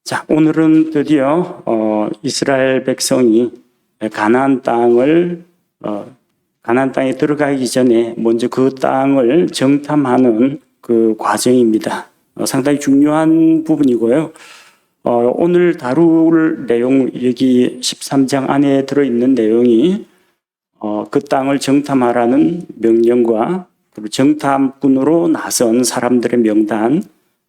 자, 오늘은 드디어 이스라엘 백성이 가나안 땅에 들어가기 전에 먼저 그 땅을 정탐하는 그 과정입니다. 상당히 중요한 부분이고요. 오늘 다룰 내용, 여기 13장 안에 들어있는 내용이 그 땅을 정탐하라는 명령과 그리고 정탐꾼으로 나선 사람들의 명단,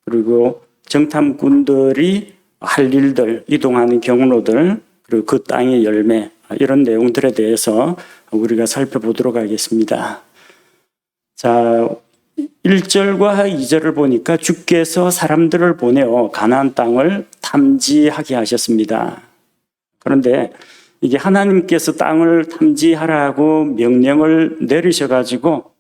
그리고 정탐꾼들이 할 일들, 이동하는 경로들, 그리고 그 땅의 열매, 이런 내용들에 대해서 우리가 살펴보도록 하겠습니다. 자, 1절과 2절을 보니까 주께서 사람들을 보내어 가나안 땅을 탐지하게 하셨습니다. 그런데 이게 하나님께서 땅을 탐지하라고 명령을 내리셔가지고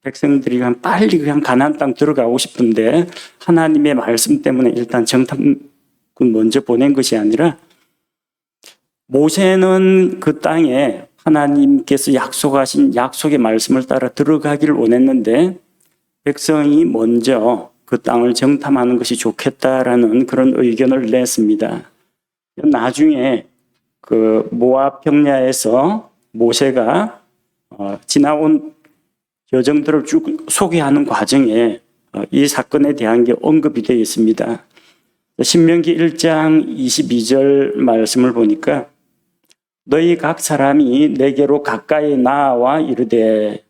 백성들이 빨리 그냥 가나안 땅 들어가고 싶은데 하나님의 말씀 때문에 일단 정탐꾼 먼저 보낸 것이 아니라 모세는 그 땅에 하나님께서 약속하신 약속의 말씀을 따라 들어가기를 원했는데 백성이 먼저 그 땅을 정탐하는 것이 좋겠다라는 그런 의견을 냈습니다. 나중에 그 모압 평야에서 모세가 지나온 여정들을 쭉 소개하는 과정에 이 사건에 대한 게 언급이 되어 있습니다. 신명기 1장 22절 말씀을 보니까 너희 각 사람이 내게로 가까이 나와 이르되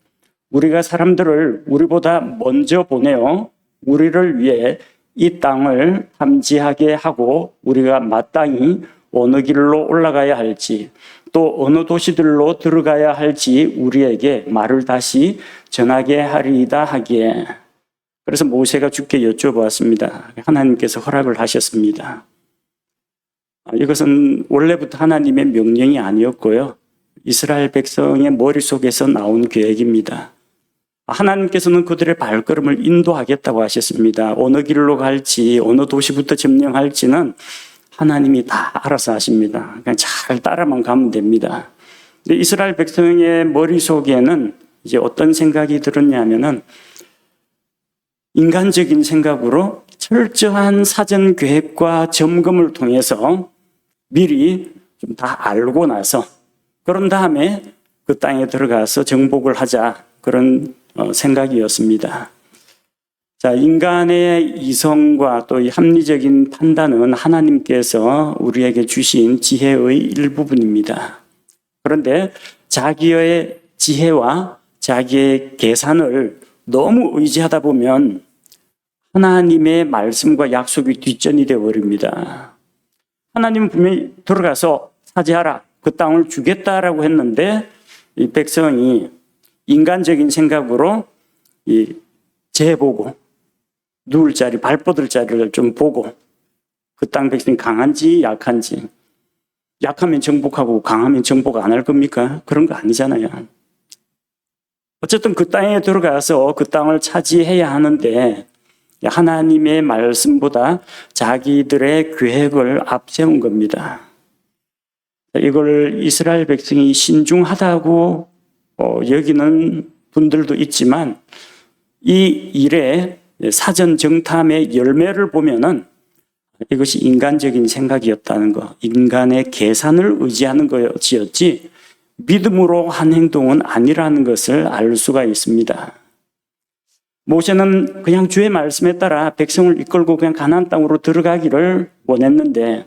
우리가 사람들을 우리보다 먼저 보내어 우리를 위해 이 땅을 탐지하게 하고 우리가 마땅히 어느 길로 올라가야 할지 또 어느 도시들로 들어가야 할지 우리에게 말을 다시 전하게 하리이다 하기에 그래서 모세가 주께 여쭤보았습니다. 하나님께서 허락을 하셨습니다. 이것은 원래부터 하나님의 명령이 아니었고요. 이스라엘 백성의 머릿속에서 나온 계획입니다. 하나님께서는 그들의 발걸음을 인도하겠다고 하셨습니다. 어느 길로 갈지 어느 도시부터 점령할지는 하나님이 다 알아서 하십니다. 그냥 잘 따라만 가면 됩니다. 근데 이스라엘 백성의 머릿속에는 이제 어떤 생각이 들었냐면은 인간적인 생각으로 철저한 사전 계획과 점검을 통해서 미리 좀 다 알고 나서 그런 다음에 그 땅에 들어가서 정복을 하자 그런 생각이었습니다. 자, 인간의 이성과 또 이 합리적인 판단은 하나님께서 우리에게 주신 지혜의 일부분입니다. 그런데 자기의 지혜와 자기의 계산을 너무 의지하다 보면 하나님의 말씀과 약속이 뒷전이 되어버립니다. 하나님은 분명히 들어가서 차지하라, 그 땅을 주겠다라고 했는데 이 백성이 인간적인 생각으로 재보고 누울 자리, 발 뻗을 자리를 좀 보고 그 땅 백성이 강한지 약한지, 약하면 정복하고 강하면 정복 안 할 겁니까? 그런 거 아니잖아요. 어쨌든 그 땅에 들어가서 그 땅을 차지해야 하는데 하나님의 말씀보다 자기들의 계획을 앞세운 겁니다. 이걸 이스라엘 백성이 신중하다고 여기는 분들도 있지만 이 일에 사전 정탐의 열매를 보면은 이것이 인간적인 생각이었다는 것, 인간의 계산을 의지하는 것이었지 믿음으로 한 행동은 아니라는 것을 알 수가 있습니다. 모세는 그냥 주의 말씀에 따라 백성을 이끌고 그냥 가나안 땅으로 들어가기를 원했는데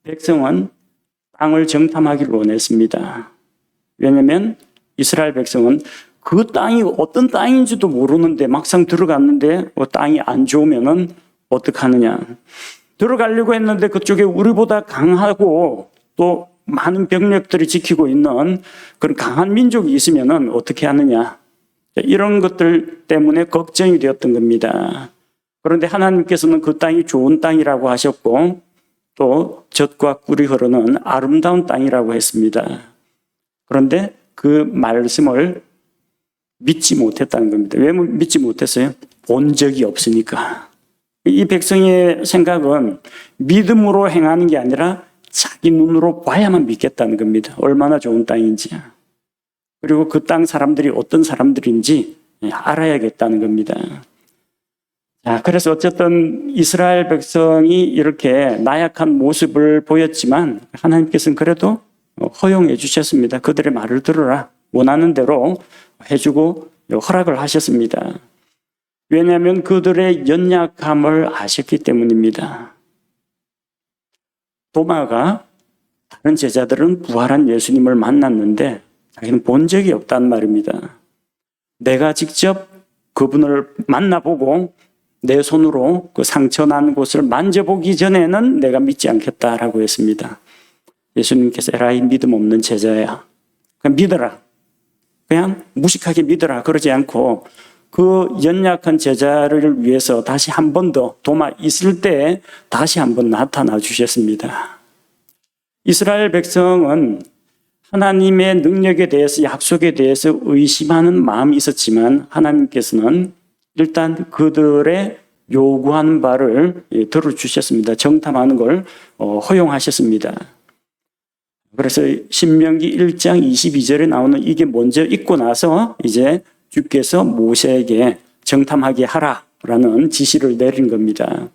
백성은 땅을 정탐하기를 원했습니다. 왜냐하면 이스라엘 백성은 그 땅이 어떤 땅인지도 모르는데 막상 들어갔는데 땅이 안 좋으면은 어떡하느냐. 들어가려고 했는데 그쪽에 우리보다 강하고 또 많은 병력들이 지키고 있는 그런 강한 민족이 있으면은 어떻게 하느냐. 이런 것들 때문에 걱정이 되었던 겁니다. 그런데 하나님께서는 그 땅이 좋은 땅이라고 하셨고 또 젖과 꿀이 흐르는 아름다운 땅이라고 했습니다. 그런데 그 말씀을 믿지 못했다는 겁니다. 왜 믿지 못했어요? 본 적이 없으니까. 이 백성의 생각은 믿음으로 행하는 게 아니라 자기 눈으로 봐야만 믿겠다는 겁니다. 얼마나 좋은 땅인지. 그리고 그 땅 사람들이 어떤 사람들인지 알아야겠다는 겁니다. 그래서 어쨌든 이스라엘 백성이 이렇게 나약한 모습을 보였지만 하나님께서는 그래도 허용해 주셨습니다. 그들의 말을 들으라. 원하는 대로 해주고 허락을 하셨습니다. 왜냐하면 그들의 연약함을 아셨기 때문입니다. 도마가 다른 제자들은 부활한 예수님을 만났는데 자기는 본 적이 없단 말입니다. 내가 직접 그분을 만나보고 내 손으로 그 상처 난 곳을 만져보기 전에는 내가 믿지 않겠다라고 했습니다. 예수님께서 에라이 믿음 없는 제자야. 그냥 믿어라. 그냥 무식하게 믿어라. 그러지 않고 그 연약한 제자를 위해서 다시 한 번 더 도마 있을 때 다시 한 번 나타나 주셨습니다. 이스라엘 백성은 하나님의 능력에 대해서 약속에 대해서 의심하는 마음이 있었지만 하나님께서는 일단 그들의 요구하는 바를 들어주셨습니다. 정탐하는 걸 허용하셨습니다. 그래서 신명기 1장 22절에 나오는 이게 먼저 읽고 나서 이제 주께서 모세에게 정탐하게 하라라는 지시를 내린 겁니다.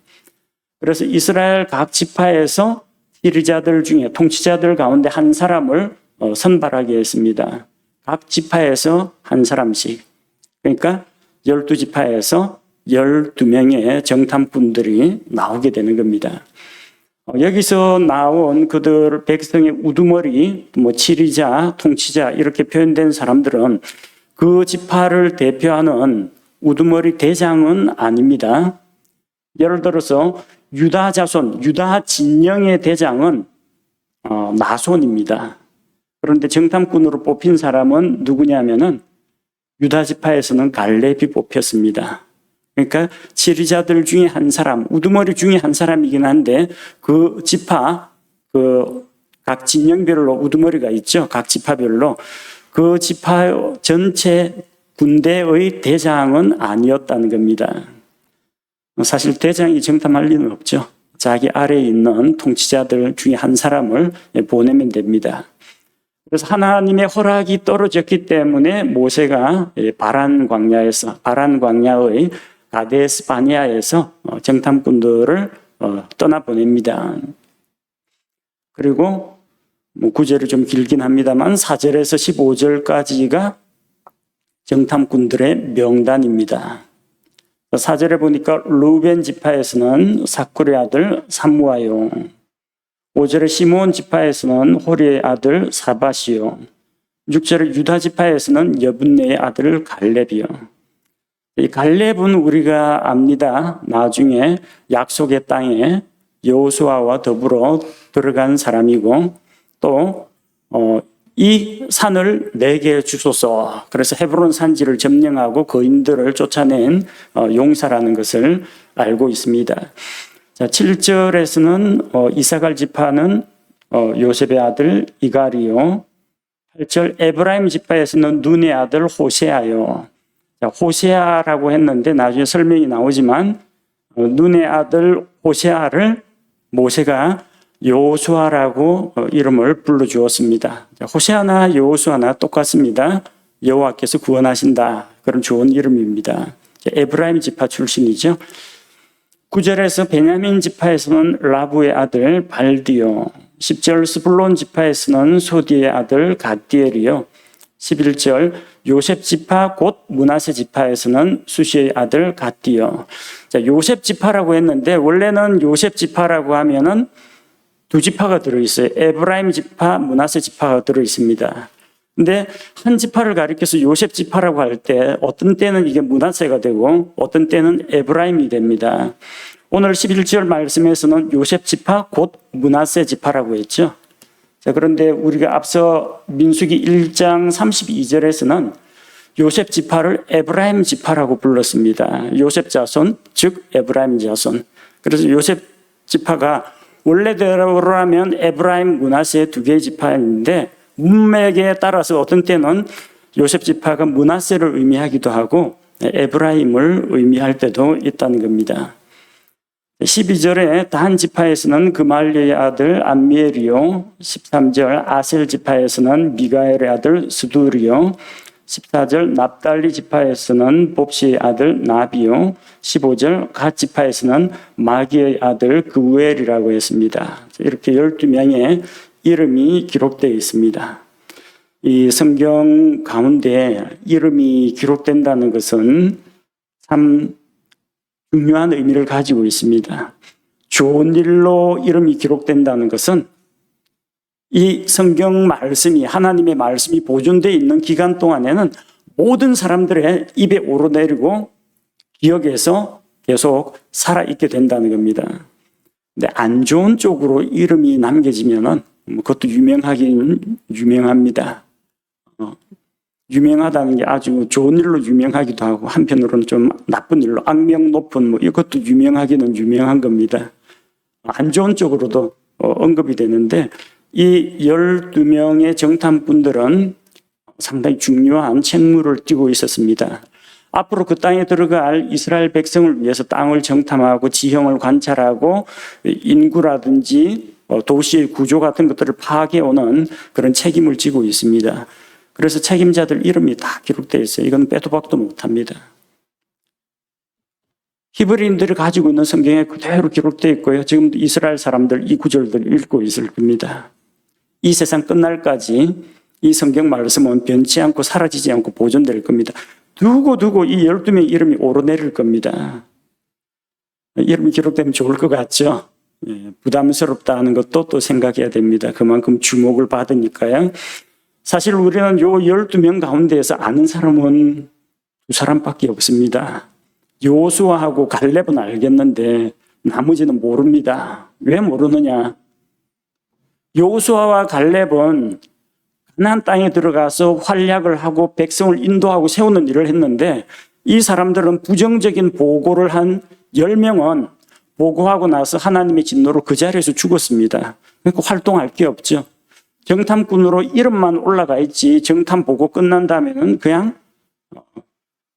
그래서 이스라엘 각 지파에서 지리자들 중에 통치자들 가운데 한 사람을 선발하게 했습니다. 각 지파에서 한 사람씩. 그러니까 12지파에서 12명의 정탐꾼들이 나오게 되는 겁니다. 여기서 나온 그들 백성의 우두머리, 지리자, 통치자 이렇게 표현된 사람들은 그 지파를 대표하는 우두머리 대장은 아닙니다. 예를 들어서 유다 자손, 유다 진영의 대장은 나손입니다. 그런데 정탐꾼으로 뽑힌 사람은 누구냐면은 유다 지파에서는 갈렙이 뽑혔습니다. 그러니까 지리자들 중에 한 사람, 우두머리 중에 한 사람이긴 한데 그 지파, 각 진영별로 우두머리가 있죠. 각 지파별로. 그 지파 전체 군대의 대장은 아니었다는 겁니다. 사실 대장이 정탐할 리는 없죠. 자기 아래에 있는 통치자들 중에 한 사람을 보내면 됩니다. 그래서 하나님의 허락이 떨어졌기 때문에 모세가 바란 광야의 가데스 바네아에서 정탐꾼들을 떠나보냅니다. 그리고 구절이 좀 길긴 합니다만 4절에서 15절까지가 정탐꾼들의 명단입니다. 4절에 보니까 루벤 지파에서는 사쿠의 아들 삼무아요. 5절에 시므온 지파에서는 호리의 아들 사밧이요. 6절에 유다 지파에서는 여분네의 아들 갈렙이요. 이 갈렙은 우리가 압니다. 나중에 약속의 땅에 여호수아와 더불어 들어간 사람이고 또 이 산을 내게 주소서. 그래서 헤브론 산지를 점령하고 거인들을 쫓아낸 용사라는 것을 알고 있습니다. 자, 7절에서는 이사갈 지파는 요셉의 아들 이갈이요. 8절 에브라임 지파에서는 눈의 아들 호세아요. 자, 호세아라고 했는데 나중에 설명이 나오지만 눈의 아들 호세아를 모세가 여호수아라고 이름을 불러주었습니다. 호세아나 여호수아나 똑같습니다. 여호와께서 구원하신다. 그런 좋은 이름입니다. 에브라임 지파 출신이죠. 9절에서 베냐민 지파에서는 라부의 아들 발디요. 10절 스불론 지파에서는 소디의 아들 갓디엘이요. 11절 요셉 지파 곧 므낫세 지파에서는 수시의 아들 갓디요. 자, 요셉 지파라고 했는데 원래는 요셉 지파라고 하면은 두 지파가 들어있어요. 에브라임 지파, 므낫세 지파가 들어있습니다. 근데 한 지파를 가리켜서 요셉 지파라고 할 때 어떤 때는 이게 므낫세가 되고 어떤 때는 에브라임이 됩니다. 오늘 11절 말씀에서는 요셉 지파 곧 므낫세 지파라고 했죠. 자, 그런데 우리가 앞서 민수기 1장 32절에서는 요셉 지파를 에브라임 지파라고 불렀습니다. 요셉 자손, 즉 에브라임 자손. 그래서 요셉 지파가 원래대로라면 에브라임, 므낫세 두 개의 지파인데 문맥에 따라서 어떤 때는 요셉 지파가 므낫세를 의미하기도 하고 에브라임을 의미할 때도 있다는 겁니다. 12절에 단 지파에서는 그말리의 아들 암미엘이요. 13절 아셀 지파에서는 미가엘의 아들 스두리요. 14절 납달리 지파에서는 봅시의 아들 나비요. 15절 갓 지파에서는 마기의 아들 그우엘이라고 했습니다. 이렇게 12명의 이름이 기록되어 있습니다. 이 성경 가운데 이름이 기록된다는 것은 참 중요한 의미를 가지고 있습니다. 좋은 일로 이름이 기록된다는 것은 이 성경 말씀이, 하나님의 말씀이 보존되어 있는 기간 동안에는 모든 사람들의 입에 오르내리고 기억에서 계속 살아있게 된다는 겁니다. 근데 안 좋은 쪽으로 이름이 남겨지면은 그것도 유명하긴 유명합니다. 유명하다는 게 아주 좋은 일로 유명하기도 하고 한편으로는 좀 나쁜 일로 악명 높은 이것도 유명하기는 유명한 겁니다. 안 좋은 쪽으로도 언급이 되는데 이 12명의 정탐꾼들은 상당히 중요한 책무를 띠고 있었습니다. 앞으로 그 땅에 들어갈 이스라엘 백성을 위해서 땅을 정탐하고 지형을 관찰하고 인구라든지 도시의 구조 같은 것들을 파악해오는 그런 책임을 지고 있습니다. 그래서 책임자들 이름이 다 기록되어 있어요. 이건 빼도 박도 못합니다. 히브리인들이 가지고 있는 성경에 그대로 기록되어 있고요. 지금도 이스라엘 사람들 이 구절들 읽고 있을 겁니다. 이 세상 끝날까지 이 성경 말씀은 변치 않고 사라지지 않고 보존될 겁니다. 두고 이 12명의 이름이 오르내릴 겁니다. 이름이 기록되면 좋을 것 같죠? 부담스럽다는 것도 또 생각해야 됩니다. 그만큼 주목을 받으니까요. 사실 우리는 요 12명 가운데에서 아는 사람은 두 사람밖에 없습니다. 여호수아하고 갈렙은 알겠는데 나머지는 모릅니다. 왜 모르느냐? 여호수아와 갈렙은 가나안 땅에 들어가서 활약을 하고 백성을 인도하고 세우는 일을 했는데 이 사람들은 부정적인 보고를 한 10명은 보고하고 나서 하나님의 진노로 그 자리에서 죽었습니다. 그러니까 활동할 게 없죠. 정탐꾼으로 이름만 올라가 있지 정탐 보고 끝난 다음에는 그냥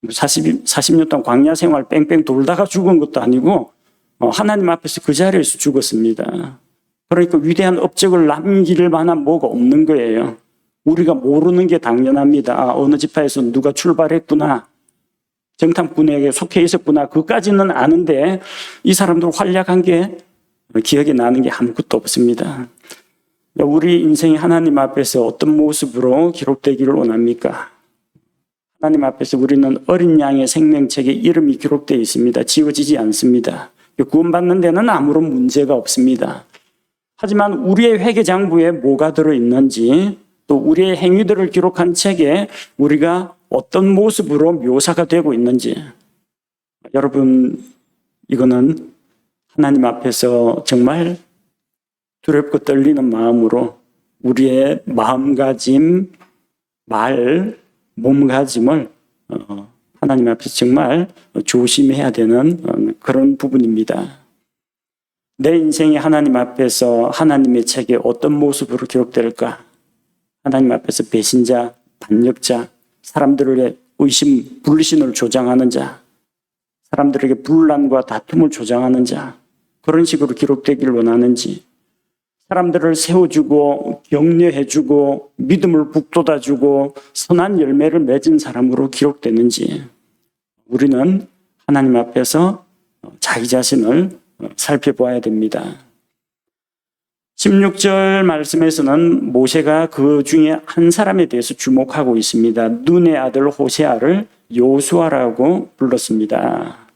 40년 동안 광야 생활 뺑뺑 돌다가 죽은 것도 아니고 하나님 앞에서 그 자리에서 죽었습니다. 그러니까 위대한 업적을 남길 만한 뭐가 없는 거예요. 우리가 모르는 게 당연합니다. 어느 지파에서 누가 출발했구나. 정탐꾼에게 속해 있었구나. 그까지는 아는데 이 사람들 활약한 게 기억에 나는 게 아무것도 없습니다. 우리 인생이 하나님 앞에서 어떤 모습으로 기록되기를 원합니까? 하나님 앞에서 우리는 어린 양의 생명책에 이름이 기록되어 있습니다. 지워지지 않습니다. 구원받는 데는 아무런 문제가 없습니다. 하지만 우리의 회개장부에 뭐가 들어있는지 또 우리의 행위들을 기록한 책에 우리가 어떤 모습으로 묘사가 되고 있는지 여러분 이거는 하나님 앞에서 정말 두렵고 떨리는 마음으로 우리의 마음가짐, 말, 몸가짐을 하나님 앞에서 정말 조심해야 되는 그런 부분입니다. 내 인생이 하나님 앞에서 하나님의 책에 어떤 모습으로 기록될까? 하나님 앞에서 배신자, 반역자, 사람들의 의심, 불신을 조장하는 자, 사람들에게 분란과 다툼을 조장하는 자, 그런 식으로 기록되기를 원하는지, 사람들을 세워주고 격려해주고 믿음을 북돋아주고 선한 열매를 맺은 사람으로 기록되는지 우리는 하나님 앞에서 자기 자신을 살펴보아야 됩니다. 16절 말씀에서는 모세가 그 중에 한 사람에 대해서 주목하고 있습니다. 눈의 아들 호세아를 여호수아라고 불렀습니다.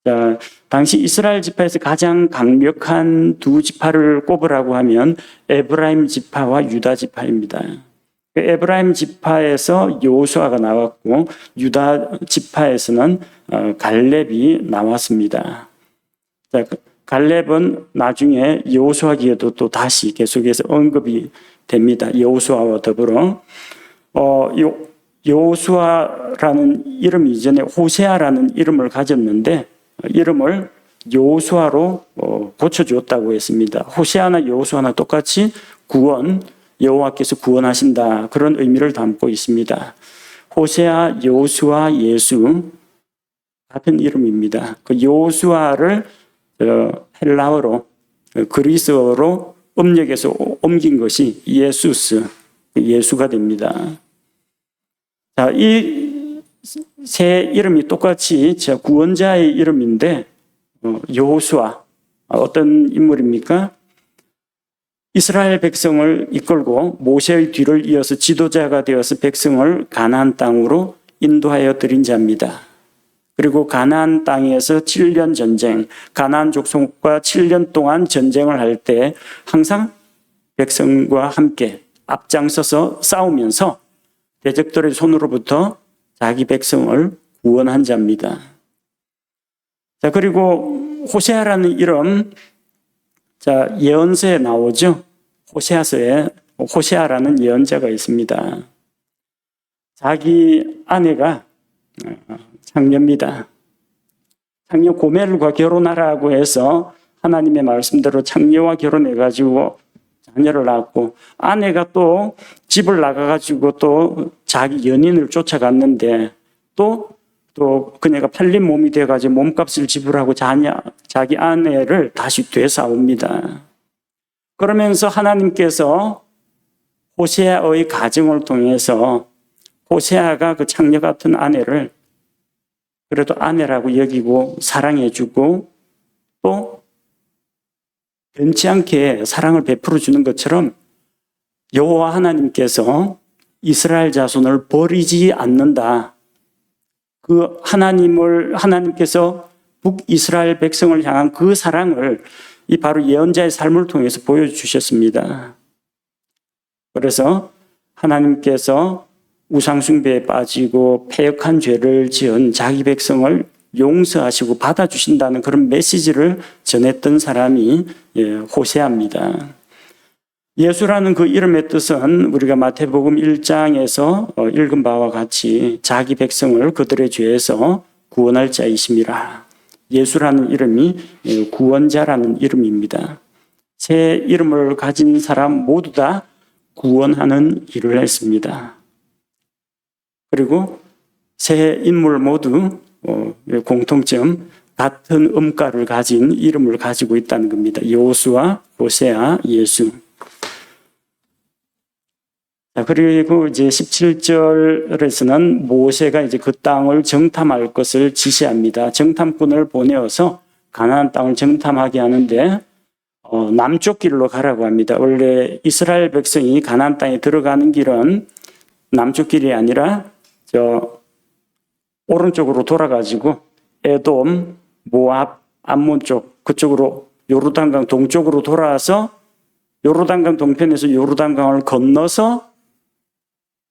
자, 당시 이스라엘 지파에서 가장 강력한 두 지파를 꼽으라고 하면 에브라임 지파와 유다 지파입니다. 에브라임 지파에서 여호수아가 나왔고 유다 지파에서는 갈렙이 나왔습니다. 자, 갈렙은 나중에 여호수아기에도 또 다시 계속해서 언급이 됩니다. 여호수아와 더불어 여호수아라는 이름이 이전에 호세아라는 이름을 가졌는데 이름을 여호수아로 고쳐주었다고 했습니다. 호세아나 여호수아나 똑같이 구원, 여호와께서 구원하신다 그런 의미를 담고 있습니다. 호세아, 여호수아, 예수 같은 이름입니다. 그 여호수아를 헬라어로 그리스어로 음력에서 옮긴 것이 예수스, 예수가 됩니다. 자, 이 세 이름이 똑같이 구원자의 이름인데 여호수아 어떤 인물입니까? 이스라엘 백성을 이끌고 모세의 뒤를 이어서 지도자가 되어서 백성을 가나안 땅으로 인도하여 드린 자입니다. 그리고 가나안 땅에서 7년 전쟁, 가나안 족속과 7년 동안 전쟁을 할 때 항상 백성과 함께 앞장서서 싸우면서 대적들의 손으로부터 자기 백성을 구원한 자입니다. 자, 그리고 호세아라는 이름, 자, 예언서에 나오죠. 호세아서에 호세아라는 예언자가 있습니다. 자기 아내가 창녀입니다. 창녀 고멜과 결혼하라고 해서 하나님의 말씀대로 창녀와 결혼해가지고 자녀를 낳았고, 아내가 또 집을 나가가지고 또 자기 연인을 쫓아갔는데 또 그녀가 팔린 몸이 돼가지고 몸값을 지불하고 자기 아내를 다시 되사옵니다. 그러면서 하나님께서 호세아의 가정을 통해서 호세아가 그 창녀 같은 아내를 그래도 아내라고 여기고 사랑해주고 또 변치 않게 사랑을 베풀어 주는 것처럼 여호와 하나님께서 이스라엘 자손을 버리지 않는다. 그 하나님께서 북이스라엘 백성을 향한 그 사랑을 이 바로 예언자의 삶을 통해서 보여주셨습니다. 그래서 하나님께서 우상숭배에 빠지고 패역한 죄를 지은 자기 백성을 용서하시고 받아주신다는 그런 메시지를 전했던 사람이 호세아입니다. 예수라는 그 이름의 뜻은 우리가 마태복음 1장에서 읽은 바와 같이 자기 백성을 그들의 죄에서 구원할 자이심이라. 예수라는 이름이 구원자라는 이름입니다. 새 이름을 가진 사람 모두 다 구원하는 일을 했습니다. 그리고 새 인물 모두 공통점 같은 음가를 가진 이름을 가지고 있다는 겁니다. 여호수아, 호세아, 예수. 그리고 이제 17절에서는 모세가 이제 그 땅을 정탐할 것을 지시합니다. 정탐꾼을 보내어서 가나안 땅을 정탐하게 하는데 남쪽 길로 가라고 합니다. 원래 이스라엘 백성이 가나안 땅에 들어가는 길은 남쪽 길이 아니라 오른쪽으로 돌아가지고 에돔, 모압, 암몬 쪽 그쪽으로 요르단강 동쪽으로 돌아와서 요르단강 동편에서 요르단강을 건너서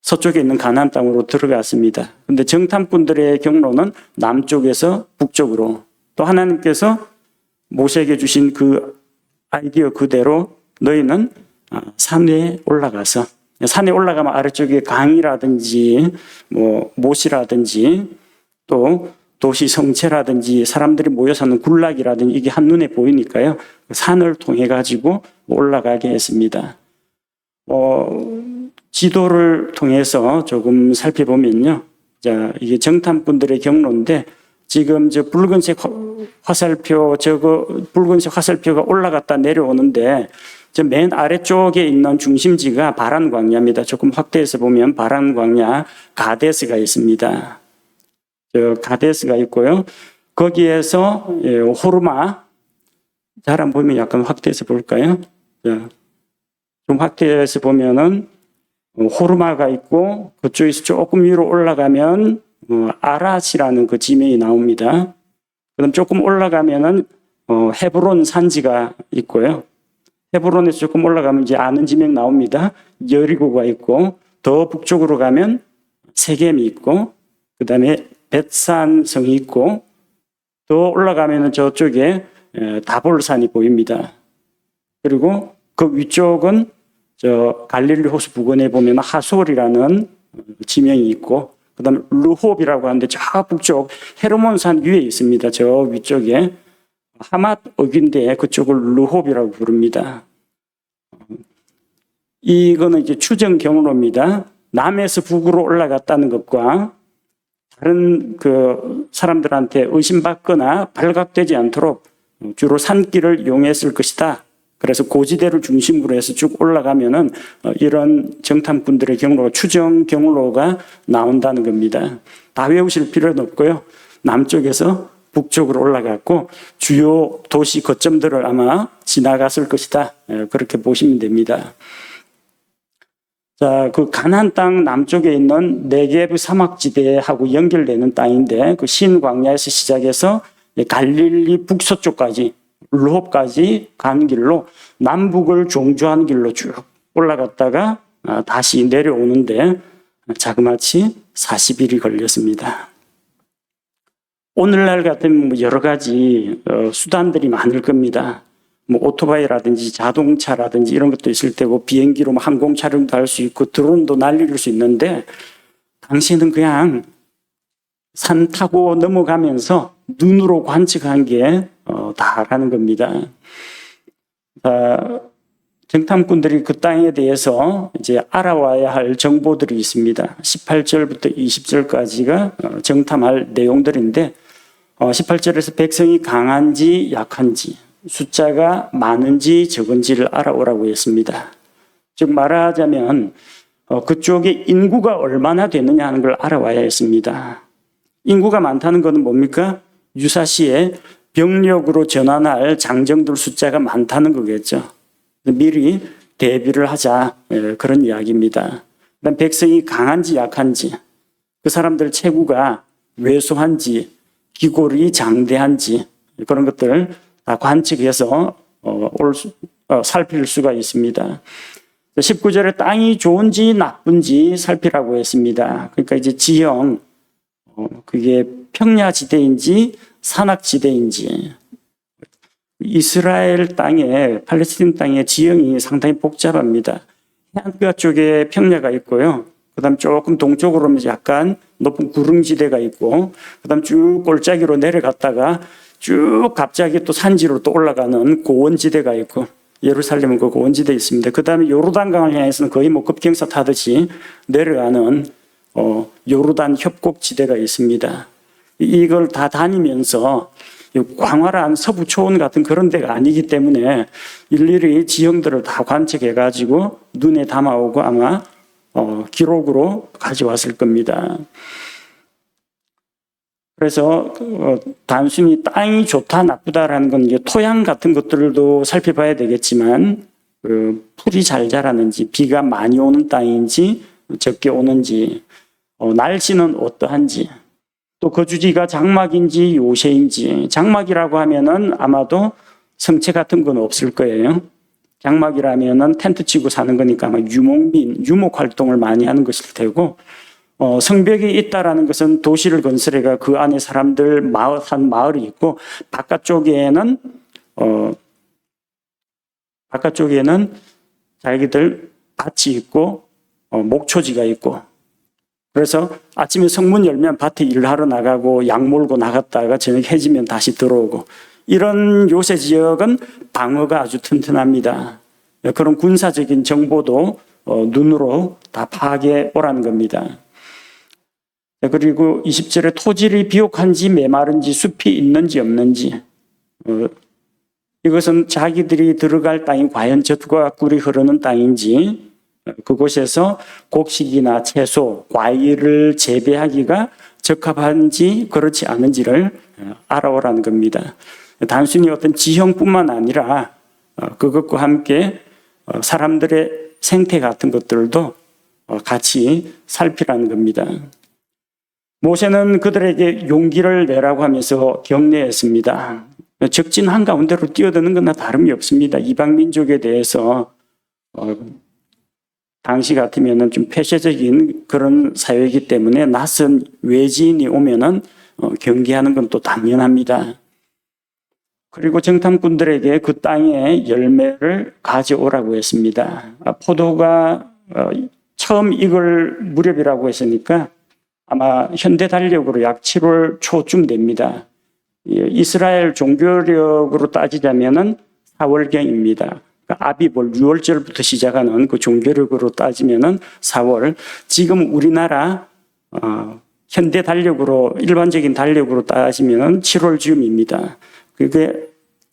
서쪽에 있는 가나안 땅으로 들어갔습니다. 그런데 정탐꾼들의 경로는 남쪽에서 북쪽으로, 또 하나님께서 모세에게 주신 그 아이디어 그대로 너희는 산에 올라가서, 산에 올라가면 아래쪽에 강이라든지 못이라든지 또 도시 성체라든지 사람들이 모여 사는 군락이라든지 이게 한눈에 보이니까요. 산을 통해 가지고 올라가게 했습니다. 지도를 통해서 조금 살펴보면요. 자, 이게 정탐꾼들의 경로인데 지금 붉은색 화살표가 올라갔다 내려오는데 맨 아래쪽에 있는 중심지가 바란 광야입니다. 조금 확대해서 보면 바란 광야 가데스가 있습니다. 가데스가 있고요. 거기에서 호르마, 잘 안 보이면 약간 확대해서 볼까요? 좀 확대해서 보면은 호르마가 있고 그쪽에서 조금 위로 올라가면 아랏이라는 그 지명이 나옵니다. 그럼 조금 올라가면은 헤브론 산지가 있고요. 헤브론에서 조금 올라가면 이제 아는 지명 나옵니다. 여리고가 있고 더 북쪽으로 가면 세겜이 있고 그 다음에 벳산 성이 있고 더 올라가면은 저쪽에 다볼산이 보입니다. 그리고 그 위쪽은 갈릴리 호수 부근에 보면 하솔이라는 지명이 있고 그 다음에 르홉이라고 하는데 저 북쪽 헤르몬산 위에 있습니다. 저 위쪽에 하맛 어귀인데 그쪽을 르홉이라고 부릅니다. 이거는 이제 추정 경로입니다. 남에서 북으로 올라갔다는 것과 다른 그 사람들한테 의심받거나 발각되지 않도록 주로 산길을 이용했을 것이다. 그래서 고지대를 중심으로 해서 쭉 올라가면은 이런 정탐꾼들의 경로가 추정 경로가 나온다는 겁니다. 다 외우실 필요는 없고요. 남쪽에서 북쪽으로 올라갔고 주요 도시 거점들을 아마 지나갔을 것이다. 그렇게 보시면 됩니다. 자, 그 가나안 땅 남쪽에 있는 네게브 사막지대하고 연결되는 땅인데 그 신광야에서 시작해서 갈릴리 북서쪽까지 르홉까지 가는 길로 남북을 종주하는 길로 쭉 올라갔다가 다시 내려오는데 자그마치 40일이 걸렸습니다. 오늘날 같으면 여러 가지 수단들이 많을 겁니다. 오토바이라든지 자동차라든지 이런 것도 있을 테고 비행기로 항공 촬영도 할 수 있고 드론도 날릴 수 있는데 당시에는 그냥 산 타고 넘어가면서 눈으로 관측한 게 다라는 겁니다. 정탐꾼들이 그 땅에 대해서 이제 알아와야 할 정보들이 있습니다. 18절부터 20절까지가 정탐할 내용들인데 18절에서 백성이 강한지 약한지 숫자가 많은지 적은지를 알아오라고 했습니다. 즉 말하자면 그쪽에 인구가 얼마나 되느냐 하는 걸 알아와야 했습니다. 인구가 많다는 것은 뭡니까? 유사시에 병력으로 전환할 장정들 숫자가 많다는 거겠죠. 미리 대비를 하자, 그런 이야기입니다. 그다음 백성이 강한지 약한지, 그 사람들 체구가 왜소한지 기골이 장대한지 그런 것들 다 관측해서 살필 수가 있습니다. 19절에 땅이 좋은지 나쁜지 살피라고 했습니다. 그러니까 이제 지형, 그게 평야지대인지 산악지대인지, 이스라엘 땅에, 팔레스타인 땅의 지형이 상당히 복잡합니다. 해안가 쪽에 평야가 있고요. 그 다음 조금 동쪽으로 오면 약간 높은 구릉지대가 있고, 그 다음 쭉 골짜기로 내려갔다가 쭉 갑자기 또 산지로 또 올라가는 고원지대가 있고, 예루살렘은 그 고원지대에 있습니다. 그 다음에 요르단강을 향해서는 거의 급경사 타듯이 내려가는 요르단 협곡지대가 있습니다. 이걸 다 다니면서 광활한 서부 초원 같은 그런 데가 아니기 때문에 일일이 지형들을 다 관측해가지고 눈에 담아오고 아마 기록으로 가져왔을 겁니다. 그래서 단순히 땅이 좋다 나쁘다라는 건 이제 토양 같은 것들도 살펴봐야 되겠지만 풀이 잘 자라는지 비가 많이 오는 땅인지 적게 오는지 날씨는 어떠한지 또 거주지가 장막인지 요새인지, 장막이라고 하면은 아마도 성체 같은 건 없을 거예요. 장막이라면은 텐트 치고 사는 거니까 아마 유목 활동을 많이 하는 것일 테고, 성벽이 있다라는 것은 도시를 건설해가 그 안에 사람들 한 마을이 있고, 바깥쪽에는 자기들 밭이 있고, 목초지가 있고, 그래서 아침에 성문 열면 밭에 일하러 나가고 약 몰고 나갔다가 저녁 해지면 다시 들어오고, 이런 요새 지역은 방어가 아주 튼튼합니다. 그런 군사적인 정보도 눈으로 다 파악해 오라는 겁니다. 그리고 20절에 토질이 비옥한지 메마른지 숲이 있는지 없는지, 이것은 자기들이 들어갈 땅이 과연 젖과 꿀이 흐르는 땅인지, 그곳에서 곡식이나 채소, 과일을 재배하기가 적합한지 그렇지 않은지를 알아오라는 겁니다. 단순히 어떤 지형뿐만 아니라 그것과 함께 사람들의 생태 같은 것들도 같이 살피라는 겁니다. 모세는 그들에게 용기를 내라고 하면서 격려했습니다. 적진 한가운데로 뛰어드는 거나 다름이 없습니다. 이방 민족에 대해서 당시 같으면은 좀 폐쇄적인 그런 사회이기 때문에 낯선 외지인이 오면은 경계하는 건 또 당연합니다. 그리고 정탐꾼들에게 그 땅의 열매를 가져오라고 했습니다. 포도가 처음 익을 무렵이라고 했으니까 아마 현대 달력으로 약 7월 초쯤 됩니다. 이스라엘 종교력으로 따지자면은 4월경입니다. 아비볼 6월절부터 시작하는 그 종교력으로 따지면은 4월. 지금 우리나라 현대 달력으로 일반적인 달력으로 따지면은 7월 즈음입니다. 그게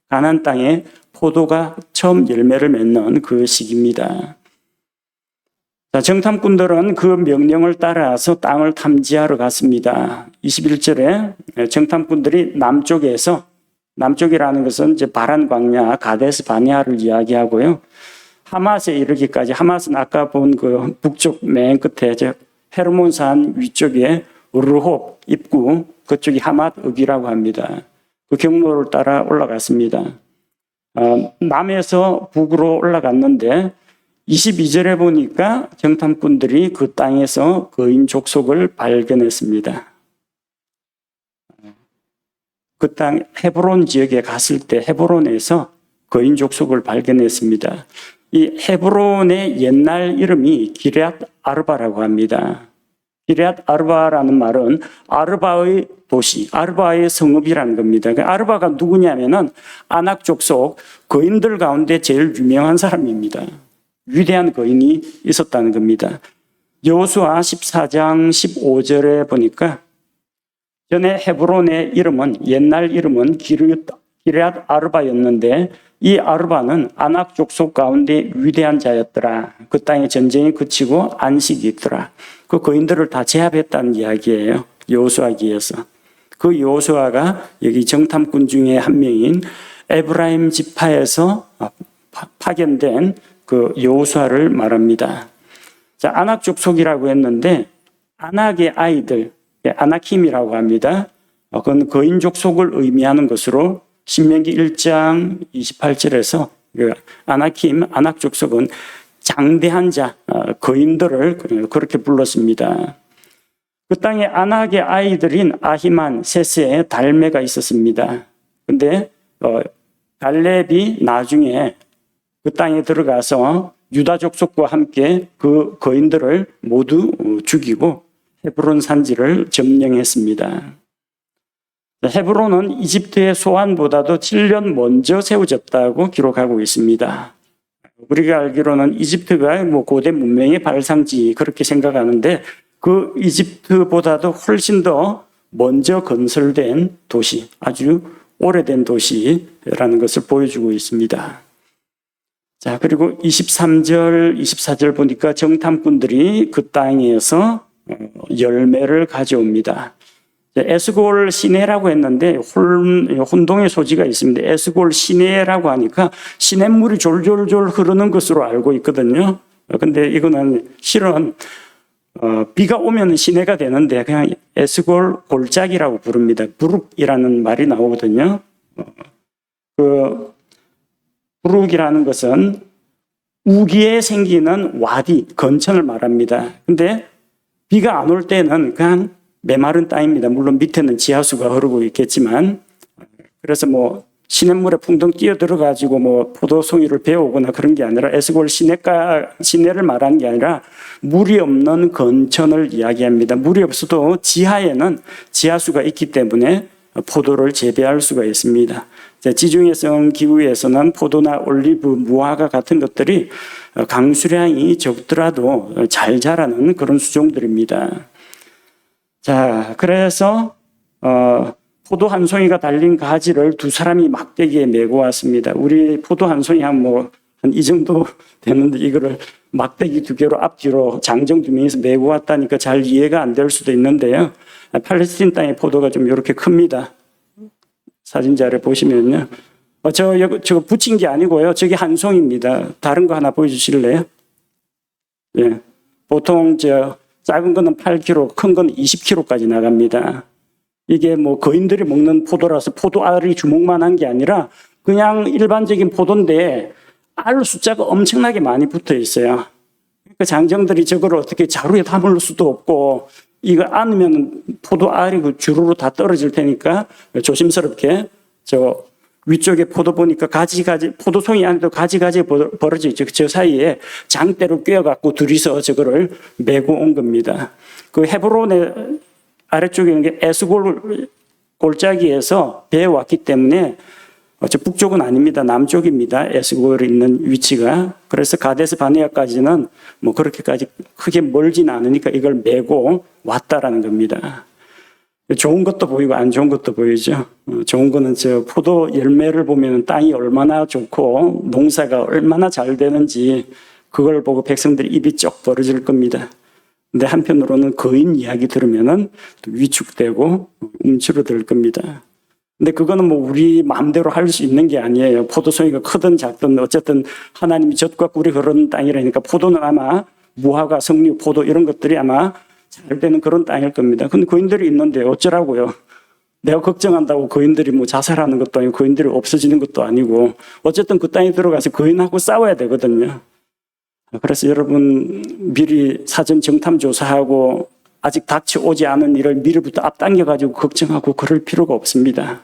가나안 땅에 포도가 처음 열매를 맺는 그 시기입니다. 자, 정탐꾼들은 그 명령을 따라서 땅을 탐지하러 갔습니다. 21절에 정탐꾼들이 남쪽이라는 것은 이제 바란 광야 가데스 바네아를 이야기하고요. 하맛에 이르기까지, 하맛은 아까 본 그 북쪽 맨 끝에 헤르몬산 위쪽에 르홉 입구, 그쪽이 하맛 읍이라고 합니다. 그 경로를 따라 올라갔습니다. 남에서 북으로 올라갔는데 22절에 보니까 정탐꾼들이 그 땅에서 거인 족속을 발견했습니다. 그 땅 헤브론 지역에 갔을 때 헤브론에서 거인 족속을 발견했습니다. 이 헤브론의 옛날 이름이 기럇 아르바라고 합니다. 기럇 아르바라는 말은 아르바의 도시, 아르바의 성읍이라는 겁니다. 아르바가 누구냐면은 아낙 족속 거인들 가운데 제일 유명한 사람입니다. 위대한 거인이 있었다는 겁니다. 여호수아 14장 15절에 보니까 전에 헤브론의 이름은, 옛날 이름은 기럇 아르바였는데 이 아르바는 아낙 족속 가운데 위대한 자였더라. 그 땅에 전쟁이 그치고 안식이 있더라. 그 거인들을 다 제압했다는 이야기예요. 여호수아기에서. 그 여호수아가 여기 정탐꾼 중에 한 명인 에브라임 지파에서 파견된 그 여호수아를 말합니다. 자, 아낙 족속이라고 했는데 아낙의 아이들, 아나킴이라고 합니다. 그건 거인 족속을 의미하는 것으로 신명기 1장 28절에서 아낙 족속은 장대한 자, 거인들을 그렇게 불렀습니다. 그 땅에 아낙의 아이들인 아히만, 세세, 달메가 있었습니다. 근데 갈렙이 나중에 그 땅에 들어가서 유다 족속과 함께 그 거인들을 모두 죽이고 헤브론 산지를 점령했습니다. 헤브론은 이집트의 소안보다도 7년 먼저 세워졌다고 기록하고 있습니다. 우리가 알기로는 이집트가 고대 문명의 발상지 그렇게 생각하는데 그 이집트보다도 훨씬 더 먼저 건설된 도시, 아주 오래된 도시라는 것을 보여주고 있습니다. 자, 그리고 23절, 24절 보니까 정탐꾼들이 그 땅에서 열매를 가져옵니다. 에스골 시내라고 했는데 혼동의 소지가 있습니다. 에스골 시내라고 하니까 시냇물이 졸졸졸 흐르는 것으로 알고 있거든요. 근데 이거는 실은 비가 오면 시내가 되는데 그냥 에스골 골짜기라고 부릅니다. 부룩이라는 말이 나오거든요. 그 부룩이라는 것은 우기에 생기는 와디, 건천을 말합니다. 근데 비가 안 올 때는 그냥 메마른 땅입니다. 물론 밑에는 지하수가 흐르고 있겠지만, 그래서 시냇물에 풍덩 뛰어들어가지고 포도송이를 베어오거나 그런 게 아니라 에스골 시내를 말하는 게 아니라 물이 없는 건천을 이야기합니다. 물이 없어도 지하에는 지하수가 있기 때문에 포도를 재배할 수가 있습니다. 지중해성 기후에서는 포도나 올리브, 무화과 같은 것들이 강수량이 적더라도 잘 자라는 그런 수종들입니다. 자, 그래서 포도 한 송이가 달린 가지를 두 사람이 막대기에 메고 왔습니다. 우리 포도 한 송이 한 이 정도 되는데 이거를 막대기 두 개로 앞뒤로 장정 두 명이서 메고 왔다니까 잘 이해가 안 될 수도 있는데요. 팔레스틴 땅의 포도가 좀 이렇게 큽니다. 사진 자료 보시면요. 저거 붙인 게 아니고요. 저게 한 송입니다. 다른 거 하나 보여주실래요? 예. 보통 작은 거는 8kg, 큰 건 20kg까지 나갑니다. 이게 거인들이 먹는 포도라서 포도알이 주먹만한 게 아니라 그냥 일반적인 포도인데 알 숫자가 엄청나게 많이 붙어 있어요. 그 장정들이 저걸 어떻게 자루에 담을 수도 없고 이거 안으면 포도알이 주르르 다 떨어질 테니까 조심스럽게 저 위쪽에 포도 보니까 가지 포도송이 안에도 가지 벌어져 있죠. 저 사이에 장대로 꿰어갖고 둘이서 저거를 메고 온 겁니다. 그 헤브론의 아래쪽에 있는 게 에스골 골짜기에서 배워왔기 때문에 저 북쪽은 아닙니다. 남쪽입니다. 에스골이 있는 위치가. 그래서 가데스 바네아까지는 그렇게까지 크게 멀진 않으니까 이걸 메고 왔다라는 겁니다. 좋은 것도 보이고 안 좋은 것도 보이죠. 좋은 거는 저 포도 열매를 보면 땅이 얼마나 좋고 농사가 얼마나 잘 되는지 그걸 보고 백성들이 입이 쩍 벌어질 겁니다. 근데 한편으로는 거인 이야기 들으면은 위축되고 움츠러들 겁니다. 근데 그거는 뭐 우리 마음대로 할 수 있는 게 아니에요. 포도송이가 크든 작든 어쨌든 하나님이 젖과 꿀이 흐르는 땅이라니까 포도는 아마 무화과, 석류, 포도 이런 것들이 아마 잘 되는 그런 땅일 겁니다. 근데 거인들이 있는데 어쩌라고요? 내가 걱정한다고 거인들이 뭐 자살하는 것도 아니고 거인들이 없어지는 것도 아니고 어쨌든 그 땅에 들어가서 거인하고 싸워야 되거든요. 그래서 여러분 미리 사전 정탐 조사하고 아직 닥쳐오지 않은 일을 미리부터 앞당겨가지고 걱정하고 그럴 필요가 없습니다.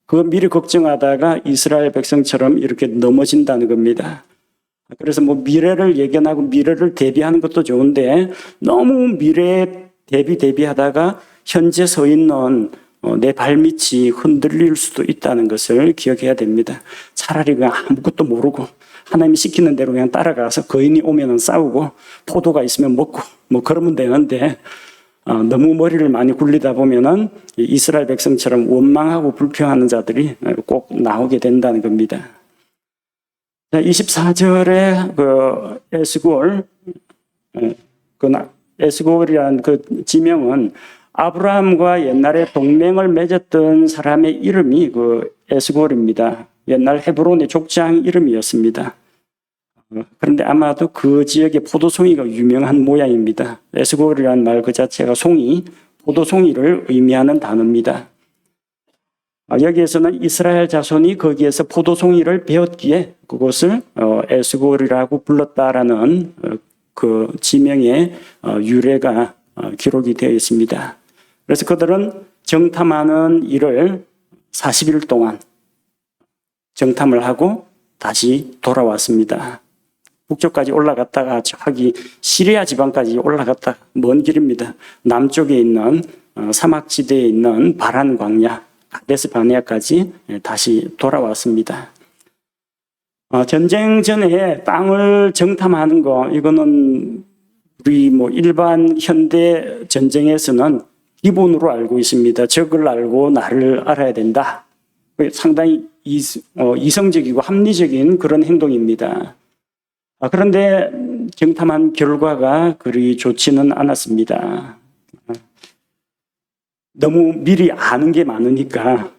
그거 미리 걱정하다가 이스라엘 백성처럼 이렇게 넘어진다는 겁니다. 그래서 뭐 미래를 예견하고 미래를 대비하는 것도 좋은데 너무 미래에 대비하다가 현재 서 있는 내 발밑이 흔들릴 수도 있다는 것을 기억해야 됩니다. 차라리 그냥 아무것도 모르고 하나님이 시키는 대로 그냥 따라가서 거인이 오면 싸우고 포도가 있으면 먹고 뭐 그러면 되는데 너무 머리를 많이 굴리다 보면은 이스라엘 백성처럼 원망하고 불평하는 자들이 꼭 나오게 된다는 겁니다. 24절에 그 에스골, 에스골이라는 그 지명은 아브라함과 옛날에 동맹을 맺었던 사람의 이름이 그 에스골입니다. 옛날 헤브론의 족장 이름이었습니다. 그런데 아마도 그 지역의 포도송이가 유명한 모양입니다. 에스골이라는 말 그 자체가 송이, 포도송이를 의미하는 단어입니다. 여기에서는 이스라엘 자손이 거기에서 포도송이를 베었기에 그것을 에스골이라고 불렀다라는 그 지명의 유래가 기록이 되어 있습니다. 그래서 그들은 정탐하는 일을 40일 동안 정탐을 하고 다시 돌아왔습니다. 북쪽까지 올라갔다가 저기 시리아 지방까지 올라갔다 먼 길입니다. 남쪽에 있는 사막지대에 있는 바란 광야 가데스 바네아까지 다시 돌아왔습니다. 전쟁 전에 땅을 정탐하는 거 이거는 우리 뭐 일반 현대 전쟁에서는 기본으로 알고 있습니다. 적을 알고 나를 알아야 된다. 상당히 이성적이고 합리적인 그런 행동입니다. 그런데 정탐한 결과가 그리 좋지는 않았습니다. 너무 미리 아는 게 많으니까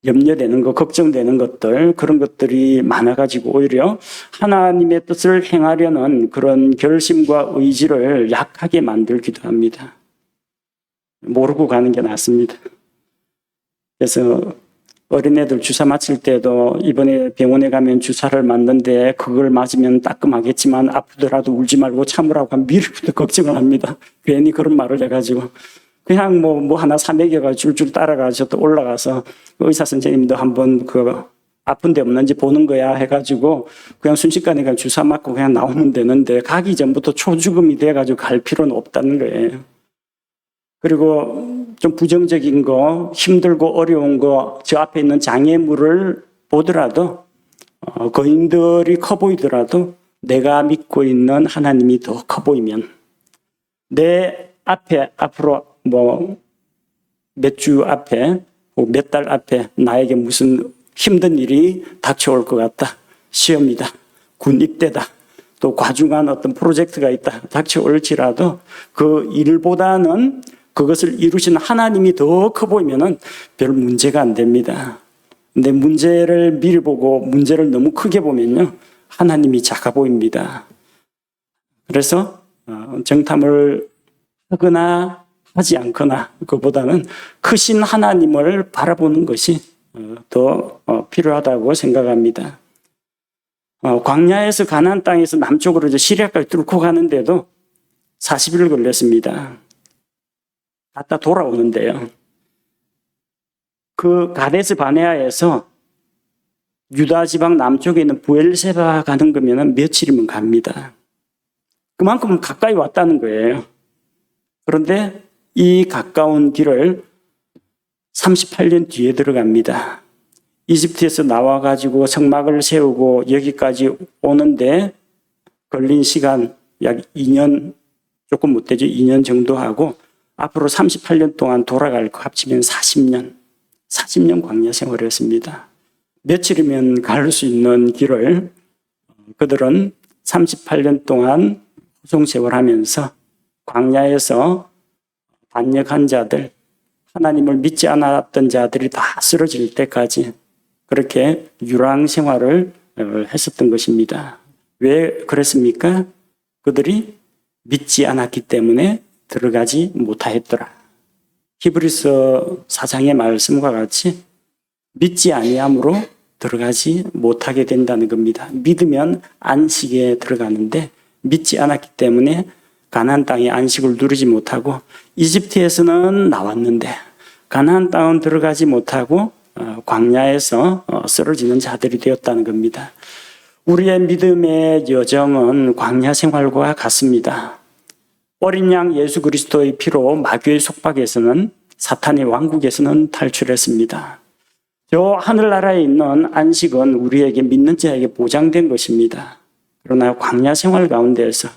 염려되는 것, 걱정되는 것들 그런 것들이 많아가지고 오히려 하나님의 뜻을 행하려는 그런 결심과 의지를 약하게 만들기도 합니다. 모르고 가는 게 낫습니다. 그래서 어린애들 주사 맞힐 때도 이번에 병원에 가면 주사를 맞는데 그걸 맞으면 따끔하겠지만 아프더라도 울지 말고 참으라고 하면 미리부터 걱정을 합니다. 괜히 그런 말을 해가지고 그냥 뭐 하나 사먹여가 줄줄 따라가서 또 올라가서 의사 선생님도 한번 그 아픈 데 없는지 보는 거야 해가지고 그냥 순식간에 그냥 주사 맞고 그냥 나오면 되는데 가기 전부터 초죽음이 돼가지고 갈 필요는 없다는 거예요. 그리고 좀 부정적인 거, 힘들고 어려운 거, 저 앞에 있는 장애물을 보더라도 거인들이 커 보이더라도 내가 믿고 있는 하나님이 더 커 보이면 내 앞에 앞으로 뭐 몇 주 앞에 몇 달 앞에 나에게 무슨 힘든 일이 닥쳐올 것 같다. 시험이다. 군 입대다. 또 과중한 어떤 프로젝트가 있다. 닥쳐올지라도 그 일보다는 그것을 이루신 하나님이 더 커 보이면은 별 문제가 안 됩니다. 근데 문제를 미리 보고 문제를 너무 크게 보면요. 하나님이 작아 보입니다. 그래서 정탐을 하거나 하지 않거나 그보다는 크신 하나님을 바라보는 것이 더 필요하다고 생각합니다. 광야에서 가나안 땅에서 남쪽으로 이제 시리아까지 뚫고 가는데도 40일 걸렸습니다. 갔다 돌아오는데요. 그 가데스 바네아에서 유다 지방 남쪽에 있는 부엘세바 가는 거면 며칠이면 갑니다. 그만큼 가까이 왔다는 거예요. 그런데 이 가까운 길을 38년 뒤에 들어갑니다. 이집트에서 나와가지고 성막을 세우고 여기까지 오는데 걸린 시간 약 2년 조금 못 되죠. 2년 정도 하고 앞으로 38년 동안 돌아갈 거 합치면 40년 광야 생활을 했습니다. 며칠이면 갈 수 있는 길을 그들은 38년 동안 호송생활하면서 광야에서 반역한 자들, 하나님을 믿지 않았던 자들이 다 쓰러질 때까지 그렇게 유랑 생활을 했었던 것입니다. 왜 그랬습니까? 그들이 믿지 않았기 때문에 들어가지 못하였더라. 히브리서 4장의 말씀과 같이 믿지 아니함으로 들어가지 못하게 된다는 겁니다. 믿으면 안식에 들어가는데 믿지 않았기 때문에 가나안 땅의 안식을 누리지 못하고 이집트에서는 나왔는데 가나안 땅은 들어가지 못하고 광야에서 쓰러지는 자들이 되었다는 겁니다. 우리의 믿음의 여정은 광야 생활과 같습니다. 어린 양 예수 그리스도의 피로 마귀의 속박에서는 사탄의 왕국에서는 탈출했습니다. 저 하늘나라에 있는 안식은 우리에게 믿는 자에게 보장된 것입니다. 그러나 광야 생활 가운데에서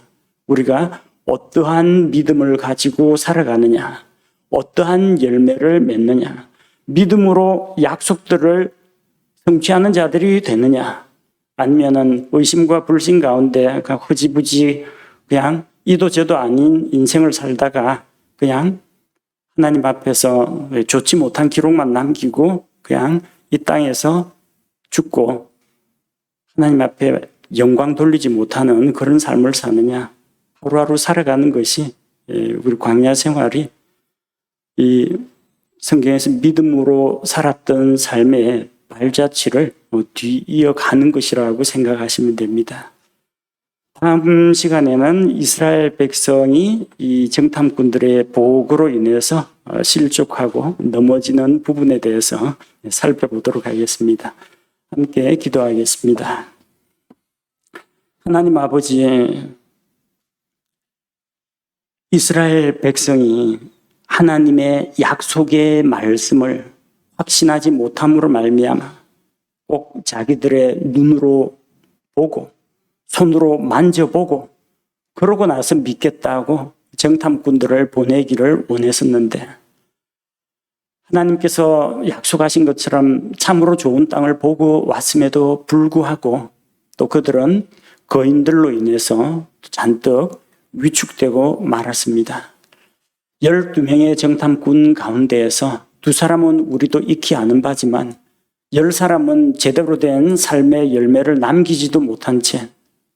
우리가 어떠한 믿음을 가지고 살아가느냐, 어떠한 열매를 맺느냐, 믿음으로 약속들을 성취하는 자들이 되느냐, 아니면은 의심과 불신 가운데 흐지부지 그냥 이도 저도 아닌 인생을 살다가 그냥 하나님 앞에서 좋지 못한 기록만 남기고 그냥 이 땅에서 죽고 하나님 앞에 영광 돌리지 못하는 그런 삶을 사느냐, 하루하루 살아가는 것이 우리 광야 생활이 이 성경에서 믿음으로 살았던 삶의 발자취를 뒤이어가는 것이라고 생각하시면 됩니다. 다음 시간에는 이스라엘 백성이 이 정탐꾼들의 보고로 인해서 실족하고 넘어지는 부분에 대해서 살펴보도록 하겠습니다. 함께 기도하겠습니다. 하나님 아버지, 이스라엘 백성이 하나님의 약속의 말씀을 확신하지 못함으로 말미암아 꼭 자기들의 눈으로 보고 손으로 만져보고 그러고 나서 믿겠다고 정탐꾼들을 보내기를 원했었는데 하나님께서 약속하신 것처럼 참으로 좋은 땅을 보고 왔음에도 불구하고 또 그들은 거인들로 인해서 잔뜩 위축되고 말았습니다. 12명의 정탐꾼 가운데에서 2사람은 우리도 익히 아는 바지만 10사람은 제대로 된 삶의 열매를 남기지도 못한 채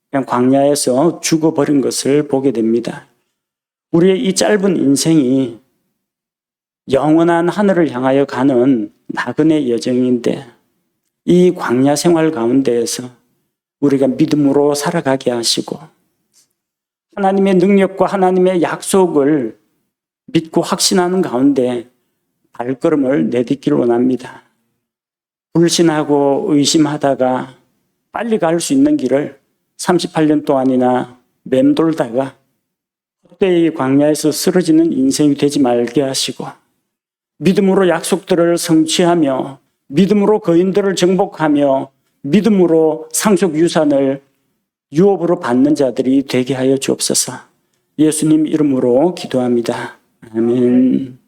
그냥 광야에서 죽어버린 것을 보게 됩니다. 우리의 이 짧은 인생이 영원한 하늘을 향하여 가는 나그네 여정인데 이 광야 생활 가운데에서 우리가 믿음으로 살아가게 하시고 하나님의 능력과 하나님의 약속을 믿고 확신하는 가운데 발걸음을 내딛기를 원합니다. 불신하고 의심하다가 빨리 갈 수 있는 길을 38년 동안이나 맴돌다가 헛되이 광야에서 쓰러지는 인생이 되지 말게 하시고 믿음으로 약속들을 성취하며 믿음으로 거인들을 정복하며 믿음으로 상속 유산을 유업으로 받는 자들이 되게 하여 주옵소서. 예수님 이름으로 기도합니다. 아멘.